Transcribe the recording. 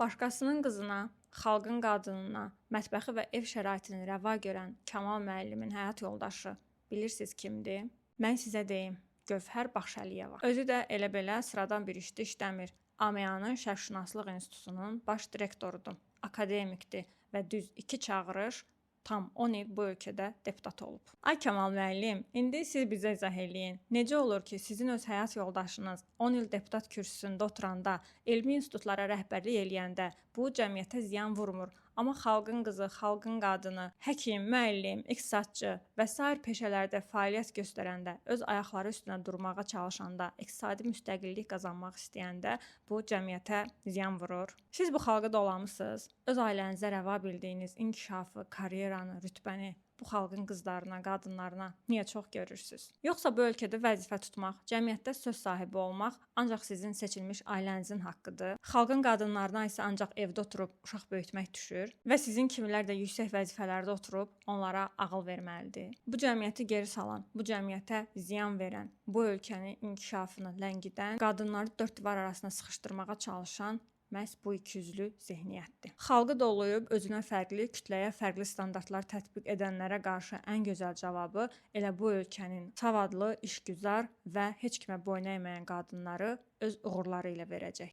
Başqasının qızına, xalqın qadınına, mətbəxi və ev şəraitini rəva görən Kamal müəllimin həyat yoldaşı bilirsiniz kimdir? Mən sizə deyim, Gövhər Baxşəliyeva. Özü də elə-belə sıradan bir işdə işləmir. AMEA-nın Şərqşünaslıq İnstitutunun baş direktorudur, akademikdir və düz 2 çağırış tam 10 il bu ölkədə deputat olub. Ay Kamal müəllim, indi siz bizə izah eləyin. Necə olur ki, sizin öz həyat yoldaşınız 10 il deputat kürsüsündə oturanda, elmi institutlara rəhbərlik eləyəndə bu cəmiyyətə ziyan vurmur, amma xalqın qızı, xalqın qadını, həkim, müəllim, iqtisadçı və sair peşələrdə fəaliyyət göstərəndə, öz ayaqları üstünə durmağa çalışanda, iqtisadi müstəqillik qazanmaq istəyəndə bu cəmiyyətə ziyan vurur. Siz bu xalqa dolamısınız. Öz ailənizə rəva bildiyiniz inkişafı, karyeranı, rütbəni bu xalqın qızlarına, qadınlarına niyə çox görürsüz? Yoxsa bu ölkədə vəzifə tutmaq, cəmiyyətdə söz sahibi olmaq ancaq sizin seçilmiş ailənizin haqqıdır. Xalqın qadınlarına isə ancaq evdə oturub uşaq böyütmək düşür və sizin kimilər də yüksək vəzifələrdə oturub onlara ağıl verməlidir. Bu cəmiyyəti geri salan, bu cəmiyyətə ziyan verən, bu ölkənin inkişafını ləngidən, qadınları dörd divar arasına sıxışdırmağa çalışan məhz bu ikiyüzlü zehniyyətdir. Xalqı dolayıb özünə fərqli, kütləyə fərqli standartlar tətbiq edənlərə qarşı ən gözəl cavabı elə bu ölkənin savadlı, işgüzar və heç kimə boyun əyməyən qadınları öz uğurları ilə verəcək.